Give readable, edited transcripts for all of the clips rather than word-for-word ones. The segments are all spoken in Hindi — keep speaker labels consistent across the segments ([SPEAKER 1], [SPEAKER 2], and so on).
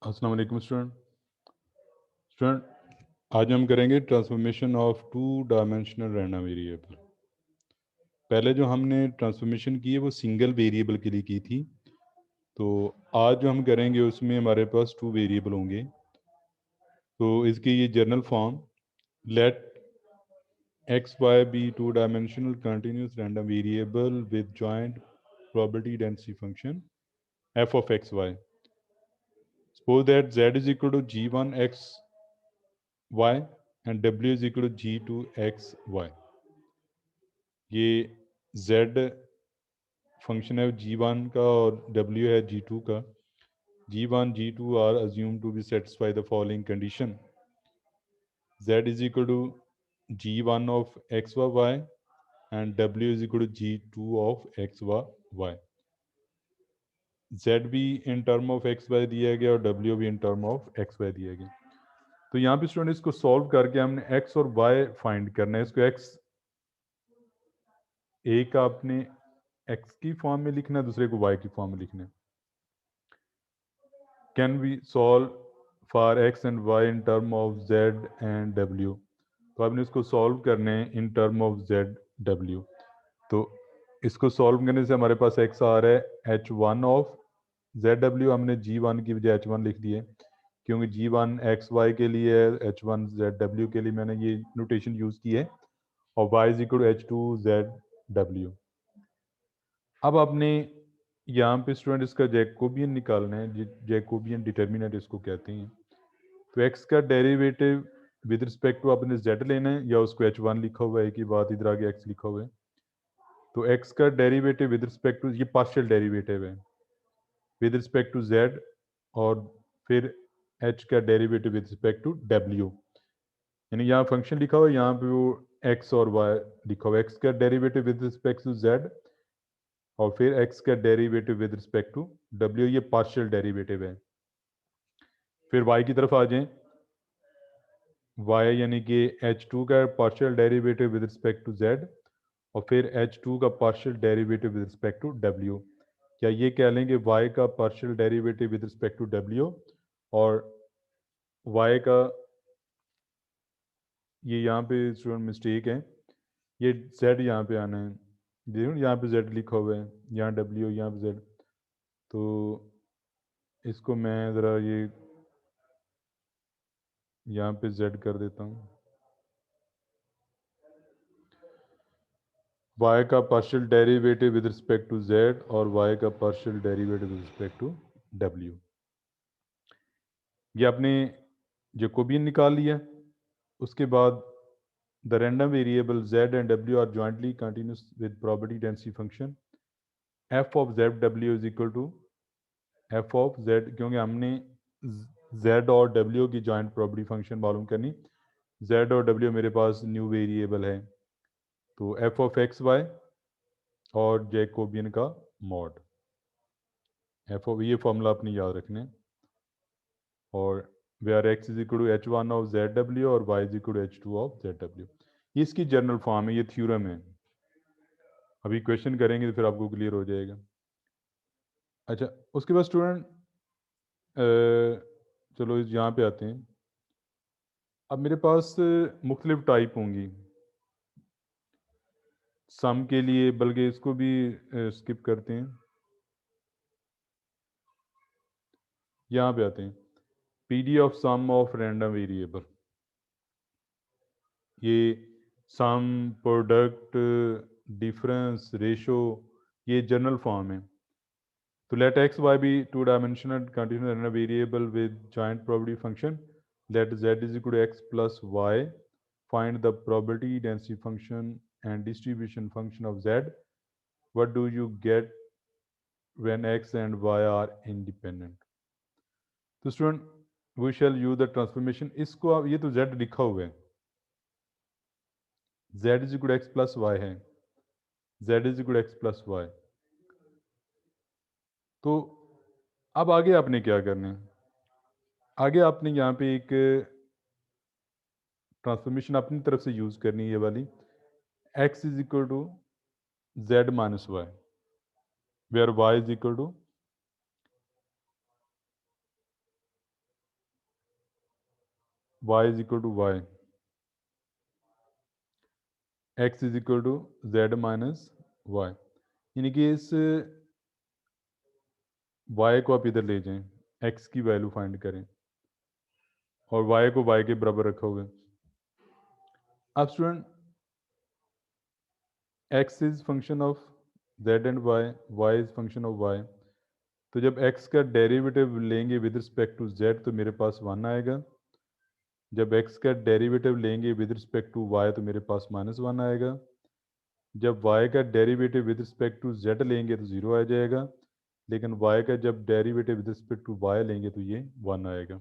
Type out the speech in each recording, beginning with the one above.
[SPEAKER 1] अस्सलाम वालेकुम स्टूडेंट आज हम करेंगे transformation of two dimensional random variable. पहले जो हमने ट्रांसफॉर्मेशन की है वो सिंगल वेरिएबल के लिए की थी। तो आज जो हम करेंगे उसमें हमारे पास टू वेरिएबल होंगे। तो इसकी ये general form, let x Y be two dimensional continuous random variable with joint probability density function f of x y. Suppose that z is equal to g1 x y and w is equal to g2 x y. ये z फंक्शन है g1 का और w है g2 का। g1 g2 are assumed to be satisfy the following condition: z is equal to g1 of x y and w is equal to g2 of x y. z भी in term of x Y दिया गया और w भी in term of x Y दिया गया। तो यहाँ पे स्टूडेंट इसको सॉल्व करके हमने x और y फाइंड करना है। इसको x एक आपने x की फॉर्म में लिखना है, दूसरे को y की फॉर्म में लिखना है। Can we solve for x and y in term of z and w? तो आपने इसको सॉल्व करने हैं in term of z w। तो इसको सॉल्व करने से हमारे पास x आ रहा है h1 ऑफ zw। हमने g1 की बजाय h1 लिख दिए क्योंकि g1 xy के लिए है, h1 zw के लिए मैंने ये नोटेशन यूज़ की है, और y is equal to h2 zw। अब आपने यहाँ पे स्टूडेंट इसका जैकोबियन निकालना है। जैकोबियन डिटर्मिनेंट इसको कहते हैं। तो x का डेरिवेटिव विद रिस्पेक्ट टू आपने z लेना है, या उसको h1 लिखा हुआ है कि बात इधर आगे x लिखा हुआ है। तो x का डेरिवेटिव विद रिस्पेक्ट टू, ये पार्शियल डेरिवेटिव है विद रिस्पेक्ट टू z, और फिर h का derivative with respect to w। यानी यहाँ फंक्शन लिखा हुआ है, यहाँ पे वो x और y लिखा हुआ है। x का derivative with respect to z और फिर x का derivative with respect to w, ये पार्शियल डेरिवेटिव है। फिर y की तरफ आ जाएं। y यानी कि h2 का partial derivative with respect to z और फिर h2 का partial derivative with respect to w। क्या ये कह लें कि y का partial derivative with respect to w और y का, ये यहाँ पे स्टूडेंट मिस्टेक है, ये z यहाँ पे आना है। देखो यहाँ पे z लिखा हुआ है, यहाँ w, यहाँ पे z। तो इसको मैं ज़रा ये यहाँ पे z कर देता हूँ। y का partial derivative with respect to z और y का partial derivative with respect to w। ये आपने जैकोबियन निकाल लिया। उसके बाद the random variable z and w are jointly continuous with probability density function f of z w is equal to f of z, क्योंकि हमने z और w की जॉइंट प्रोबेबिलिटी फंक्शन मालूम करनी। z और w मेरे पास न्यू वेरिएबल है, तो f ऑफ एक्स वाई और जैकोबियन का मॉड f ऑफ, ये फॉर्मूला अपनी याद रखने। और where x is equal to h1 of zw और y is equal to h2 of zw। ये इसकी जनरल फॉर्म है, ये थ्योरम है। अभी क्वेश्चन करेंगे तो फिर आपको क्लियर हो जाएगा। अच्छा, उसके बाद स्टूडेंट चलो यहाँ पे आते हैं। अब मेरे पास मुख्तलिफ टाइप होंगी सम के लिए, बल्कि इसको भी स्किप करते हैं। यहाँ पे आते हैं, PD of sum of random variable. ये सम, प्रोडक्ट, डिफरेंस, रेशो, ये जनरल फॉर्म है। तो let x Y be two dimensional continuous random variable with joint probability function. Let z is equal to x plus y। Find the probability density function and distribution function of z। What do you get when x and y are independent? तो student we shall use the transformation. इसको आप, ये तो z लिखा हुआ है, z is equal to x plus y है, z is equal to x plus y। तो अब आगे आपने क्या करना है? आगे आपने यहाँ पे एक ट्रांसफॉर्मेशन अपनी तरफ से यूज़ करनी है, ये वाली, x is equal to z minus Y, where y is equal to y is equal to Y, x is equal to z minus Y, यानी कि इस y को आप इधर ले जाएं, x की वैल्यू फाइंड करें और y को y के बराबर रखोगे। अब student x is function of z and y is function of y, तो जब x का डेरिवेटिव लेंगे विद रिस्पेक्ट टू z तो मेरे पास 1 आएगा, जब x का डेरिवेटिव लेंगे विद रिस्पेक्ट टू y तो मेरे पास -1 आएगा, जब y का derivative with respect to z लेंगे तो 0 आ जाएगा, लेकिन y का जब derivative with respect to y लेंगे तो ये 1 आएगा।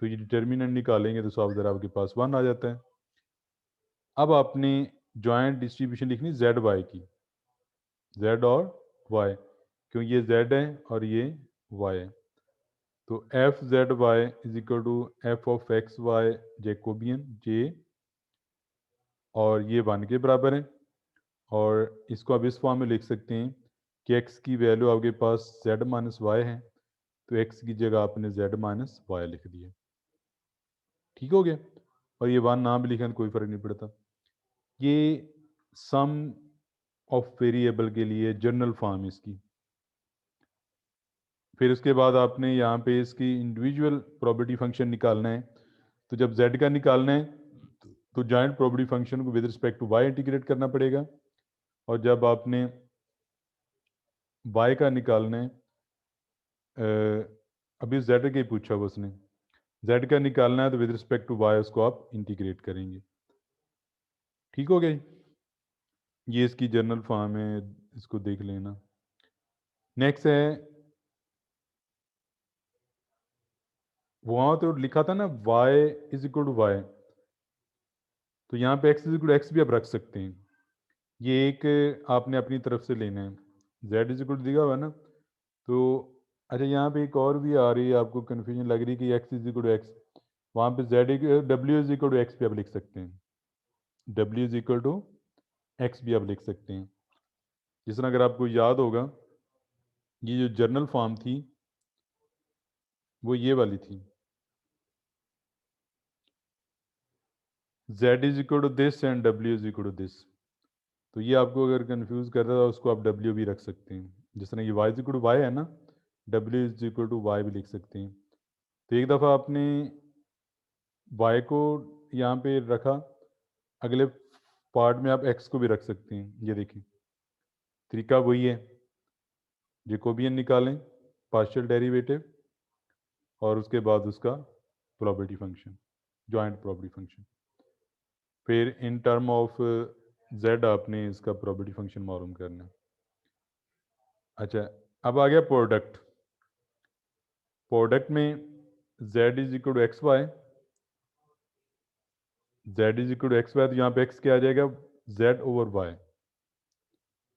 [SPEAKER 1] तो ये डिटर्मिनेंट निकालेंगे तो साफ ज़रा आपके पास 1 आ जाता है। अब आपने जॉइंट डिस्ट्रीब्यूशन लिखनी जेड वाई की, जेड और वाई, क्योंकि ये जेड है और ये वाई है। तो f z y is equal to F of x y Jacobian J, और ये 1 के बराबर है, और इसको आप इस फॉर्म में लिख सकते हैं कि एक्स की वैल्यू आपके पास जेड माइनस वाई है, तो एक्स की जगह आपने जेड माइनस वाई लिख दिया। ठीक हो गया, और ये 1 ना भी लिखें तो कोई फ़र्क नहीं पड़ता। ये सम ऑफ वेरिएबल के लिए जनरल फॉर्म इसकी। फिर उसके बाद आपने यहाँ पे इसकी इंडिविजुअल प्रॉपर्टी फंक्शन निकालना है, तो जब z का निकालना है तो जॉइंट प्रॉपर्टी फंक्शन को with respect to y integrate करना पड़ेगा, और जब आपने y का निकालना है, अभी z के ही पूछा वो उसने, z का निकालना है तो विद रिस्पेक्ट टू y उसको आप इंटीग्रेट करेंगे। ठीक हो गया, ये इसकी जनरल फॉर्म है, इसको देख लेना। नेक्स्ट है, वहाँ तो लिखा था ना y is equal to Y, तो यहाँ पे x is equal to x भी आप रख सकते हैं। ये एक आपने अपनी तरफ से लेना है, z इज इक्वल टू दिया हुआ है ना, तो अच्छा यहाँ पे एक और भी आ रही है, आपको कन्फ्यूजन लग रही है कि x is equal to X, वहाँ पे w is equal to x भी आप लिख सकते हैं, w is equal to x भी आप लिख सकते हैं। जिस तरह अगर आपको याद होगा, ये जो जर्नल फॉर्म थी वो ये वाली थी, z is equal to this and w is equal to this, तो ये आपको अगर कंफ्यूज कर रहा था उसको आप w भी रख सकते हैं। जिस तरह ये y is equal to Y है ना, w is equal to Y भी लिख सकते हैं। तो एक दफ़ा आपने y को यहाँ पे रखा, अगले पार्ट में आप x को भी रख सकते हैं। ये देखिए तरीका वही है, जैकोबियन निकालें पार्शियल डेरिवेटिव और उसके बाद उसका property function, joint property function, फिर इन टर्म ऑफ z आपने इसका प्रॉपर्टी फंक्शन मालूम करना है। अच्छा, अब आ गया प्रोडक्ट। प्रोडक्ट में z is equal to X Y, z is equal to X Y, तो यहाँ पे x क्या आ जाएगा, z ओवर वाई,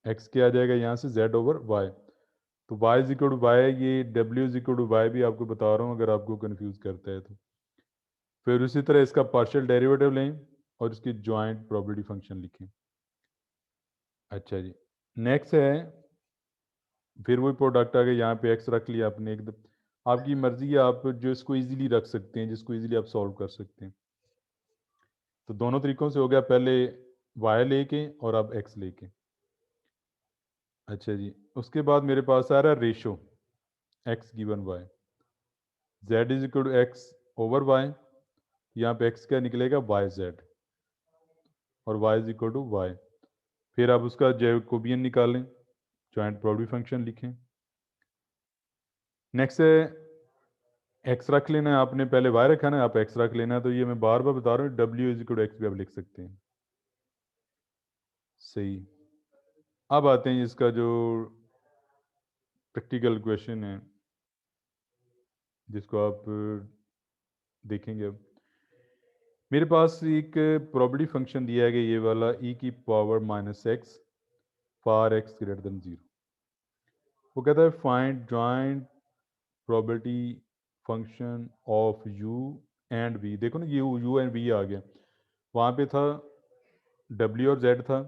[SPEAKER 1] x क्या आ जाएगा यहाँ से z ओवर वाई, तो y is equal to Y, ये w is equal to Y भी आपको बता रहा हूँ अगर आपको कंफ्यूज करता है तो। फिर उसी तरह इसका पार्शियल डेरिवेटिव लें और इसकी जॉइंट प्रॉपर्टी फंक्शन लिखें। अच्छा जी, नेक्स्ट है, फिर वही प्रोडक्ट आ गया, यहाँ पे x रख लिया आपने, एकदम आपकी मर्जी है, आप जो इसको इजीली रख सकते हैं, जिसको इजीली आप सॉल्व कर सकते हैं। तो दोनों तरीकों से हो गया, पहले y लेके और अब x लेके। अच्छा जी, उसके बाद मेरे पास आ रहा है ratio x given y, z is equal to X over Y, यहाँ पे x क्या निकलेगा वाई जेड, और y is equal to Y. फिर आप उसका जैकोबियन निकालें, जॉइंट प्रॉपर्टी फंक्शन लिखें। नेक्स्ट है x रख लेना है आपने, पहले y रखा ना, आप x रख लेना है, तो ये मैं बार बार बता रहा हूँ, w is equal to x भी आप लिख सकते हैं। सही, अब आते हैं इसका जो प्रैक्टिकल क्वेश्चन है जिसको आप देखेंगे। अब मेरे पास एक प्रॉपर्टी फंक्शन दिया है कि ये वाला e की power minus x for x greater than 0, वो कहता है find joint property function of u and v। देखो ना, ये u एंड v आ गया, वहाँ पे था w और z था,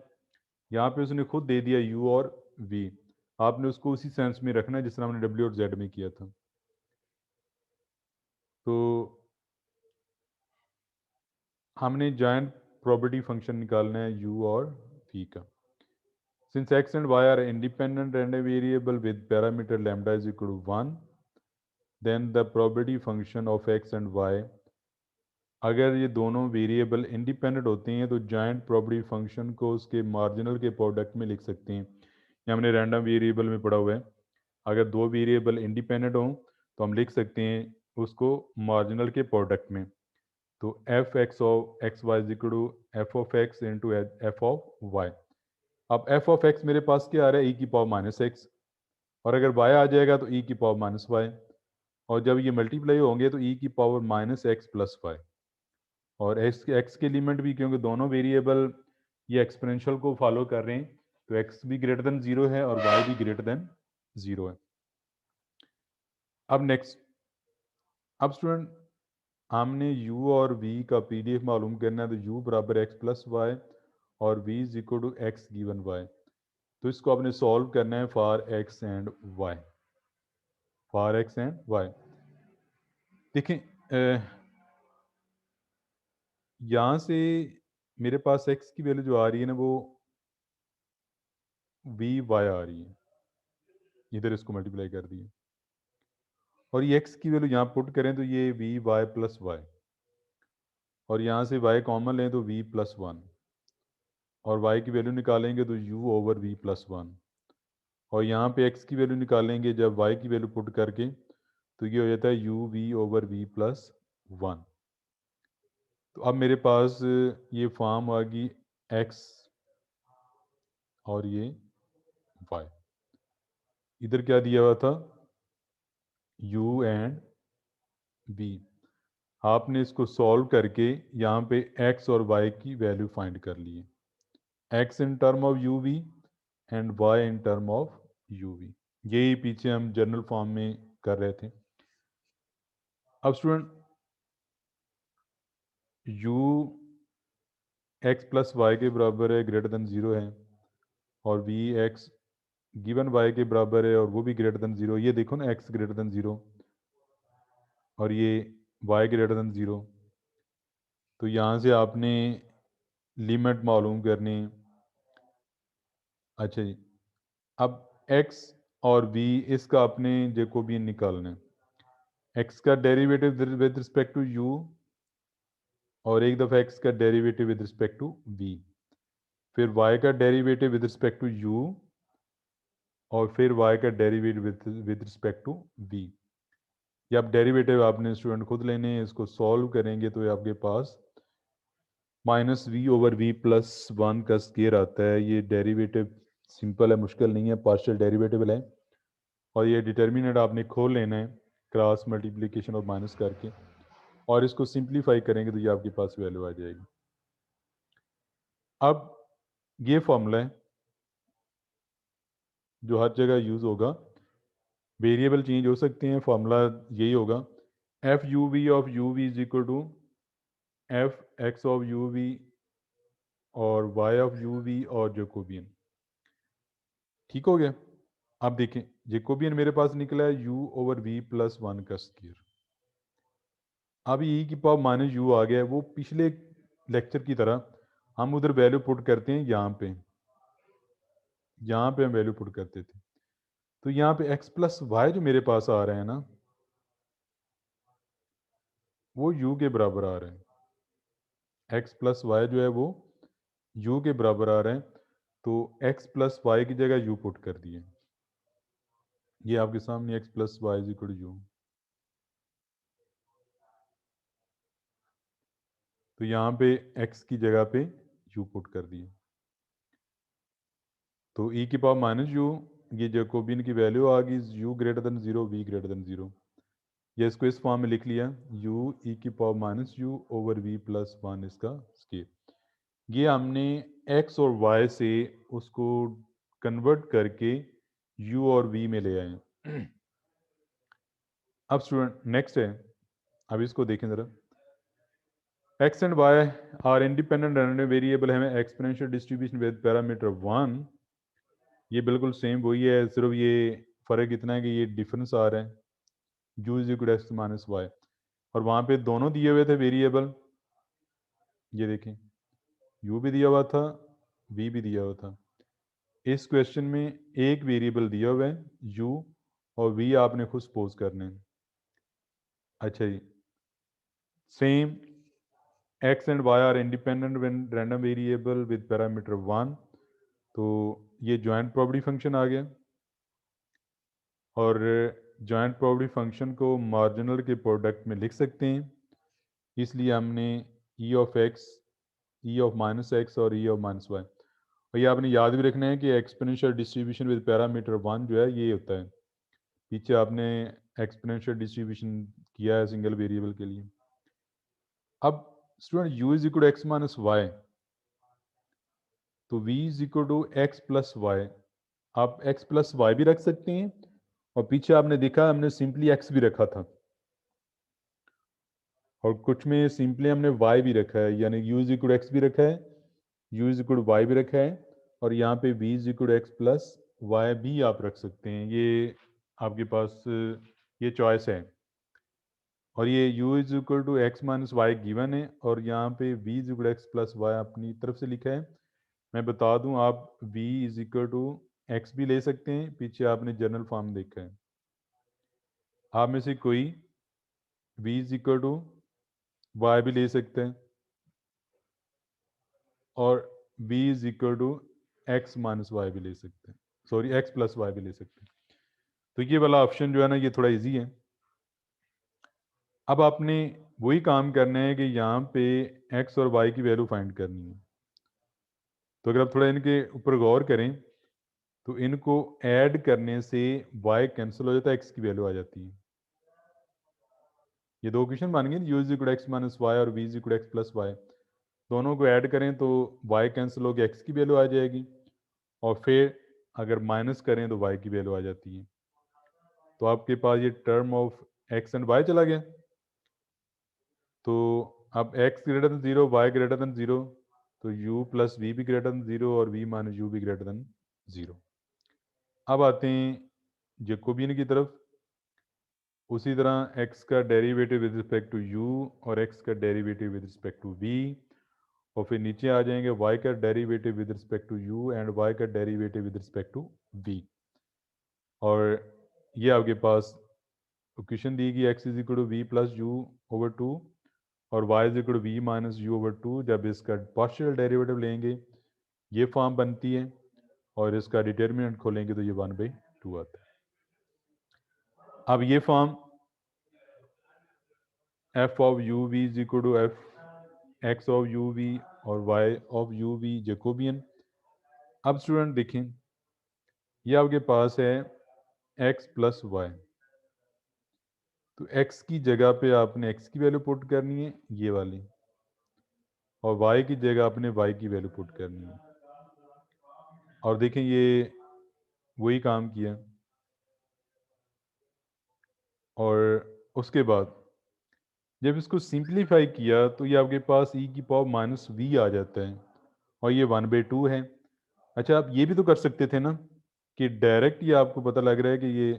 [SPEAKER 1] यहाँ पे उसने खुद दे दिया u और v, आपने उसको उसी सेंस में रखना है जिस तरह हमने w और z में किया था। तो हमने जॉइंट प्रॉपर्टी फंक्शन निकालना है u और v का. Since x and y are independent random variable with parameter lambda is equal to 1, then the probability function of x and y, अगर ये दोनों वेरिएबल इंडिपेंडेंट होते हैं तो जॉइंट प्रॉपर्टी फंक्शन को उसके मार्जिनल के प्रोडक्ट में लिख सकते हैं. ये हमने रैंडम वेरिएबल में पढ़ा हुआ है. अगर दो वेरिएबल इंडिपेंडेंट हों तो हम लिख सकते हैं उसको मार्जिनल के प्रोडक्ट में. तो F x of x Y is equal to F of X into F of Y. अब एफ ऑफ एक्स मेरे पास क्या आ रहा है, ई की पावर माइनस एक्स, और अगर वाई आ जाएगा तो ई की पावर माइनस वाई, और जब ये मल्टीप्लाई होंगे तो ई की power minus x plus Y. और एक्स के लिमिट भी, क्योंकि दोनों वेरिएबल ये एक्सपोनेंशियल को फॉलो कर रहे हैं, तो एक्स भी ग्रेटर देन जीरो है और वाई भी ग्रेटर देन जीरो है. अब नेक्स्ट, अब स्टूडेंट हमने u और v का पीडीएफ मालूम करना है. तो u बराबर एक्स प्लस वाई और v is equal to X given Y. तो इसको आपने सॉल्व करना है for x and y. For x and y देखें, यहाँ से मेरे पास x की वैल्यू जो आ रही है ना वो vy आ रही है, इधर इसको मल्टीप्लाई कर दिए, और ये x की वैल्यू यहाँ पुट करें तो ये vy प्लस वाई, और यहाँ से y कॉमन लें तो v प्लस वन, और y की वैल्यू निकालेंगे तो u over v plus one, और यहाँ पे x की वैल्यू निकालेंगे जब y की वैल्यू पुट करके तो ये हो जाता है u v over v plus one. तो अब मेरे पास ये फॉर्म आ गई x और ये y. इधर क्या दिया हुआ था, u एंड v. आपने इसको सॉल्व करके यहाँ पे x और y की वैल्यू फाइंड कर ली है. x in term of u v and y in term of u v. यही पीछे हम जनरल फॉर्म में कर रहे थे. अब student u x plus Y के बराबर है, ग्रेटर देन ज़ीरो है, और v x गिवन y के बराबर है और वो भी ग्रेटर देन ज़ीरो. ये देखो ना, x ग्रेटर देन ज़ीरो और ये y ग्रेटर देन ज़ीरो. तो यहाँ से आपने लिमिट मालूम करनी. अच्छा जी, अब x और v इसका आपने जैकोबियन निकालना है. x का derivative with respect to u और एक दफ़ा x का derivative with respect to v, फिर y का derivative with respect to u और फिर y का derivative with respect to v. ये आप डेरिवेटिव आपने स्टूडेंट खुद लेने हैं. इसको सॉल्व करेंगे तो ये आपके पास minus v over v plus one का स्केयर आता है. ये डेरिवेटिव सिंपल है, मुश्किल नहीं है, पार्शियल डेरिवेटिव है. और ये डिटर्मिनेंट आपने खोल लेना है क्रॉस मल्टीप्लिकेशन और माइनस करके, और इसको सिंप्लीफाई करेंगे तो ये आपके पास वैल्यू आ जाएगी. अब ये फॉर्मूला है जो हर जगह यूज़ होगा. वेरिएबल चेंज हो सकते हैं, फॉर्मूला यही होगा. F u v of u v is equal to f x of u v और वाई ऑफ यू वी और जैकोबियन. ठीक हो गया. आप देखें जैकोबियन मेरे पास निकला है u over v plus one का स्क्वायर. अब e की पावर माइनस यू आ गया है. वो पिछले लेक्चर की तरह हम उधर वैल्यू पुट करते हैं, यहाँ पे हम वैल्यू पुट करते थे. तो यहाँ पे x प्लस वाई जो मेरे पास आ रहे हैं ना, वो u के बराबर आ रहे हैं. x प्लस वाई जो है वो u के बराबर आ रहे हैं. तो x प्लस वाई की जगह u पुट कर दिए. ये आपके सामने x plus y is equal to u. तो यहाँ पे x की जगह पे u पुट कर दिए. तो e की पावर माइनस यू, ये जैकोबियन की वैल्यू आ गई u greater than zero v greater than zero. ये इसको इस फॉर्म में लिख लिया, u e की power minus u over v plus one इसका स्केयर. ये हमने x और y से उसको कन्वर्ट करके u और v में ले आए. अब स्टूडेंट नेक्स्ट है, अब इसको देखें ज़रा. x and y are independent random variable है, exponential distribution with parameter one. ये बिल्कुल सेम वही है, सिर्फ ये फ़र्क इतना है कि ये डिफरेंस आ रहा है u is equal x minus y, और वहाँ पे दोनों दिए हुए थे वेरिएबल. ये देखें u भी दिया हुआ था, v भी दिया हुआ था। इस क्वेश्चन में एक वेरिएबल दिया हुआ है u और v आपने खुद सपोज करने हैं। अच्छा जी, same x and y are independent when random variable with parameter 1, तो ये जॉइंट प्रॉपर्टी फंक्शन आ गया और जॉइंट प्रॉपर्टी फंक्शन को मार्जिनल के प्रोडक्ट में लिख सकते हैं, इसलिए हमने e of x, e of minus x और e ऑफ माइनस वाई। और ये आपने याद भी रखना है कि एक्सपोनेंशियल डिस्ट्रीब्यूशन विद पैरामीटर 1 जो है ये होता है। पीछे आपने एक्सपोनेंशियल डिस्ट्रीब्यूशन किया है सिंगल वेरिएबल के लिए। अब student u is equal to x minus y, तो v is equal to x plus y. आप x प्लस वाई भी रख सकते हैं और पीछे आपने देखा हमने सिंपली x भी रखा था और कुछ में सिंपली हमने y भी रखा है, यानी u is equal to x भी रखा है, u is equal to Y भी रखा है और यहाँ पे v is equal to x plus y भी आप रख सकते हैं। ये आपके पास ये चॉइस है और ये u is equal to x minus y given है और यहाँ पे v is equal to x plus y अपनी तरफ से लिखा है। मैं बता दूं आप v is equal to x भी ले सकते हैं, पीछे आपने जनरल फॉर्म देखा है। आप में से कोई v is equal to Y भी ले सकते हैं और v is equal to x minus y भी ले सकते हैं, सॉरी एक्स प्लस वाई भी ले सकते हैं। तो ये वाला ऑप्शन जो है ना ये थोड़ा इजी है। अब आपने वही काम करना है कि यहाँ पे x और y की वैल्यू फाइंड करनी है। तो अगर आप थोड़ा इनके ऊपर गौर करें तो इनको ऐड करने से y कैंसिल हो जाता है, x की वैल्यू आ जाती है। ये दो क्वेश्चन बन गए, u is equal x minus y और v is equal x plus y. दोनों को ऐड करें तो y कैंसिल होकर x की वैल्यू आ जाएगी और फिर अगर माइनस करें तो y की वैल्यू आ जाती है। तो आपके पास ये term of x and y चला गया। तो अब x greater than 0, y greater than 0, तो u प्लस वी भी ग्रेटर दैन 0 और v माइनस यू भी ग्रेटर दैन 0। अब आते हैं जैकोबियन की तरफ। उसी तरह x का derivative with respect to u और x का derivative with respect to v, और फिर नीचे आ जाएंगे y का derivative with respect to u and y का derivative with respect to v। और ये आपके पास इक्वेशन दी गई x is equal to v plus u over 2 और y is equal to v minus u over 2। जब इसका पार्शियल डेरिवेटिव लेंगे ये फॉर्म बनती है और इसका डिटर्मिनेंट खोलेंगे तो ये 1/2 आता है। अब ये form f of u v is equal to f x of u v और y of u v Jacobian. अब स्टूडेंट देखें ये आपके पास है x प्लस वाई, तो x की जगह पे आपने x की वैल्यू पुट करनी है ये वाली, और y की जगह आपने y की वैल्यू पुट करनी है। और देखें ये वही काम किया और उसके बाद जब इसको सिंप्लीफाई किया तो ये आपके पास e की पावर माइनस वी आ जाता है और ये 1/2 है। अच्छा आप ये भी तो कर सकते थे ना कि डायरेक्ट ये आपको पता लग रहा है कि ये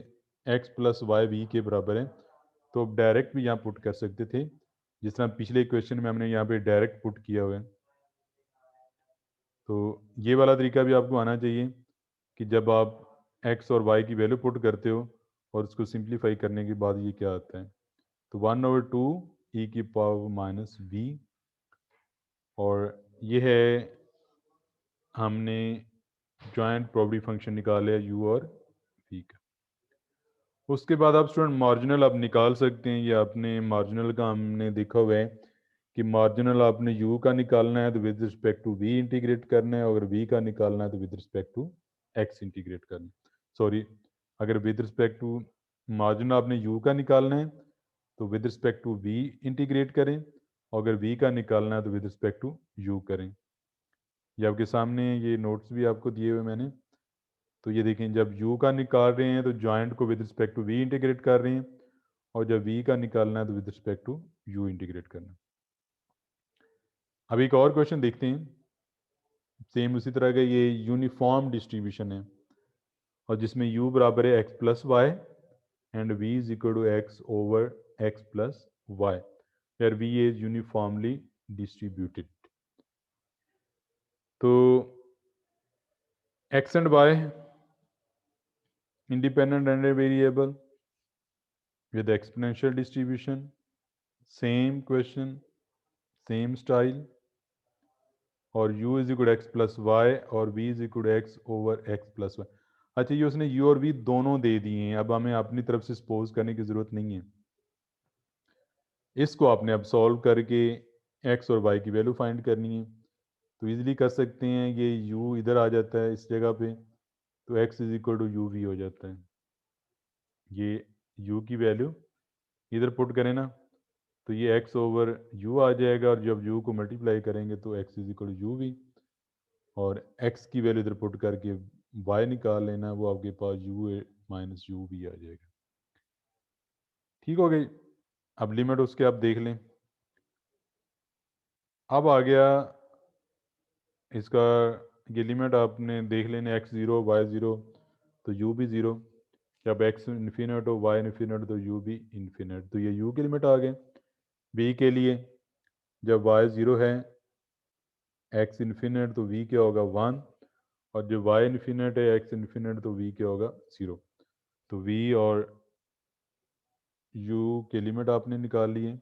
[SPEAKER 1] x प्लस वाई वी के बराबर है, तो आप डायरेक्ट भी यहाँ पुट कर सकते थे, जिस तरह पिछले क्वेश्चन में हमने यहाँ पे डायरेक्ट पुट किया हुआ है। तो ये वाला तरीका भी आपको आना चाहिए कि जब आप x और y की वैल्यू पुट करते हो और उसको सिंप्लीफाई करने के बाद ये क्या आता है, तो 1/2 e की पावर माइनस वी, और ये है हमने जॉइंट प्रॉपर्टी फंक्शन निकाले u और v का। उसके बाद आप स्टूडेंट मार्जिनल आप निकाल सकते हैं। ये आपने मार्जिनल का हमने देखा हुआ है कि मार्जिनल आपने u का निकालना है तो with respect to v integrate करना है, और अगर v का निकालना है तो with respect to x integrate करना है। सॉरी, अगर विद रिस्पेक्ट टू मार्जिनल आपने u का निकालना है तो with respect to v integrate करें, और अगर v का निकालना है तो विद रिस्पेक्ट टू u करें। ये आपके सामने ये नोट्स भी आपको दिए हुए मैंने। तो ये देखें जब u का निकाल रहे हैं तो जॉइंट को with respect to v integrate कर रहे हैं, और जब v का निकालना है तो with respect to u integrate करना है। अब एक और क्वेश्चन देखते हैं, सेम उसी तरह का, ये यूनिफॉर्म डिस्ट्रीब्यूशन है और जिसमें u बराबर है x plus y and v is equal to x over x plus y, where v is uniformly distributed. तो x and y independent random variable with exponential distribution, same question, same style, और u is equal x plus Y और v is equal x over x plus y. अच्छा, ये उसने u और v दोनों दे दिए हैं, अब हमें अपनी तरफ से सपोज करने की ज़रूरत नहीं है। इसको आपने अब सॉल्व करके x और y की वैल्यू फाइंड करनी है, तो इजीली कर सकते हैं। ये u इधर आ जाता है इस जगह पे, तो x is equal to u v हो जाता है। ये u की वैल्यू इधर पुट करें ना, तो ये x ओवर u आ जाएगा, और जब u को मल्टीप्लाई करेंगे तो x is equal u v, और x की वैल्यू इधर पुट करके y निकाल लेना, वो आपके पास u माइनस यू वी आ जाएगा। ठीक हो गई। अब लिमिट उसके आप देख लें। अब आ गया इसका ये लिमिट, आपने देख लेना x ज़ीरो वाई ज़ीरो तो u भी ज़ीरो, जब x इन्फिनिट हो y इन्फिनिट तो u भी इन्फिनिट, तो ये u की लिमिट आ गए। v के लिए जब y ज़ीरो है, x इन्फिनिट तो v क्या होगा 1, और जब y इन्फिनिट है x इन्फिनिट तो v क्या होगा 0। तो v और u के लिमिट आपने निकाल लिए।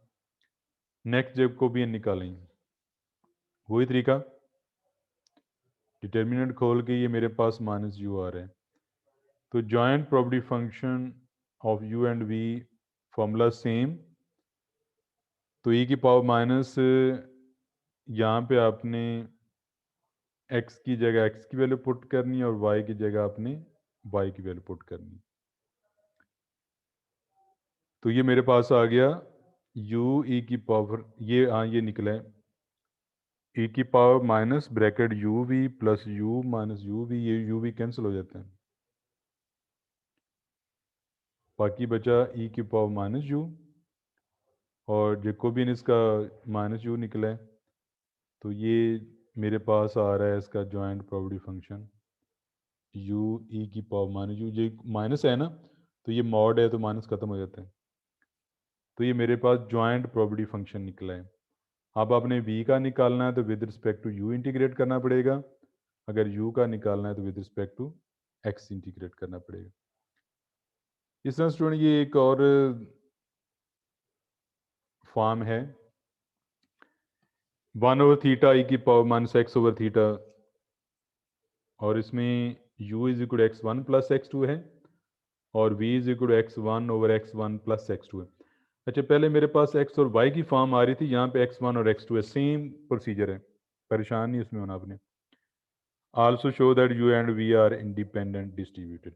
[SPEAKER 1] नेक्स्ट जब को भी निकालें, वही तरीका, डिटर्मिनेंट खोल के ये मेरे पास माइनस यू आ रहा है, तो joint property function of u and v formula same. तो e की पावर माइनस, यहाँ पे आपने x की जगह x की वैल्यू पुट करनी है और y की जगह आपने y की वैल्यू पुट करनी। तो ये मेरे पास आ गया u e की पावर, ये हाँ ये निकला है e की power minus bracket u v plus u minus u v, ये u वी कैंसिल हो जाते हैं, बाकी बचा e की पावर माइनस u, और जेकोबियन इसका माइनस u निकला है, तो ये मेरे पास आ रहा है इसका joint property function u e की पावर माइनस u, ये माइनस है ना, तो ये मॉड है तो माइनस खत्म हो जाता है, तो ये मेरे पास जॉइंट प्रॉपर्टी फंक्शन निकला है। अब आपने v का निकालना है तो with respect to u integrate करना पड़ेगा, अगर u का निकालना है तो with respect to x integrate करना पड़ेगा। इस तरह स्टूडेंट ये एक और फॉर्म है 1/थीटा e की power minus x over theta, और इसमें u is equal x one plus x two है और v is equal x one over x one plus x two है। अच्छा, पहले मेरे पास x और y की फॉर्म आ रही थी, यहाँ पे x1 और x2 है, सेम प्रोसीजर है, परेशान नहीं उसमें होना आपने। Also show that u and v are independent distributed.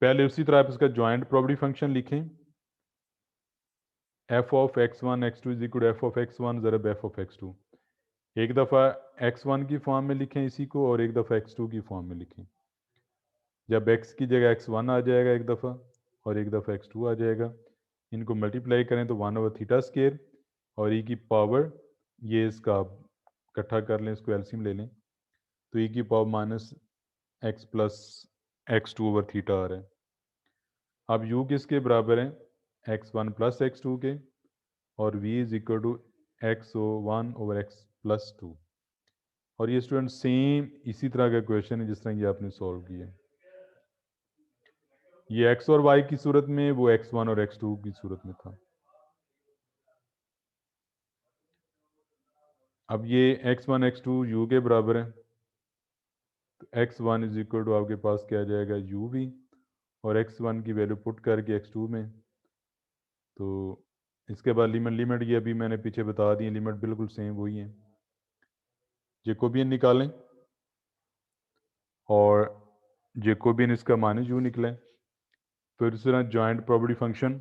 [SPEAKER 1] पहले उसी तरह आप इसका जॉइंट प्रॉपर्टी फंक्शन लिखें, f of x1 x2 is equal f of x1 ज़रब f ऑफ x2। एक दफ़ा x1 की फॉर्म में लिखें इसी को, और एक दफ़ा x2 की फॉर्म में लिखें। जब x की जगह x1 आ जाएगा एक दफ़ा, और एक दफ़ा x2 आ जाएगा, इनको मल्टीप्लाई करें तो 1/थीटा स्केयर, और e की पावर, ये इसका इकट्ठा कर लें, इसको एलसीएम ले लें, तो e की power minus x plus x two over theta आ रहा है। अब u किसके बराबर है, x1 प्लस x2 के, और v is equal to x1 over x plus two. और ये स्टूडेंट सेम इसी तरह का क्वेश्चन है जिस तरह ये आपने सॉल्व किया। ये x और y की सूरत में, वो x1 और x2 की सूरत में था। अब ये x1 x2 u के बराबर है, तो x1 इज इक्वल टू आपके पास क्या आ जाएगा यू वी, और x1 की वैल्यू पुट करके x2 में, तो इसके बाद लिमिट ये अभी मैंने पीछे बता दी, लिमिट बिल्कुल सेम वही है। जेकोबियन निकालें, और जेकोबियन इसका माइनस यू निकले, फिर इस तरह joint property function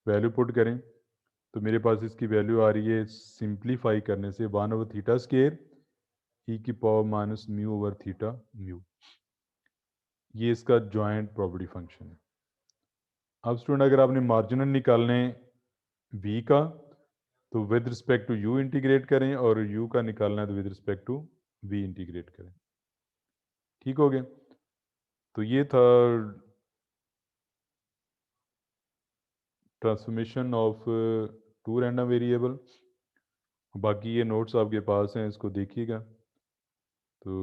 [SPEAKER 1] value put करें, तो मेरे पास इसकी वैल्यू आ रही है, सिंप्लीफाई करने से 1/थीटा स्केयर ई की power minus mu over theta mu, ये इसका जॉइंट प्रॉपर्टी फंक्शन है। अब स्टूडेंट अगर आपने मार्जिनल निकालने v का, तो with respect to u integrate करें, और u का निकालना है तो with respect to v integrate करें। ठीक हो गया। तो ये था transformation of two random variable. बाकी ये नोट्स आपके पास हैं, इसको देखिएगा। तो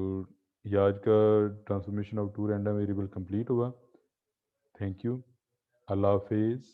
[SPEAKER 1] ये आज का transformation of two random variable complete हुआ। Thank you. अल्लाह हाफिज़।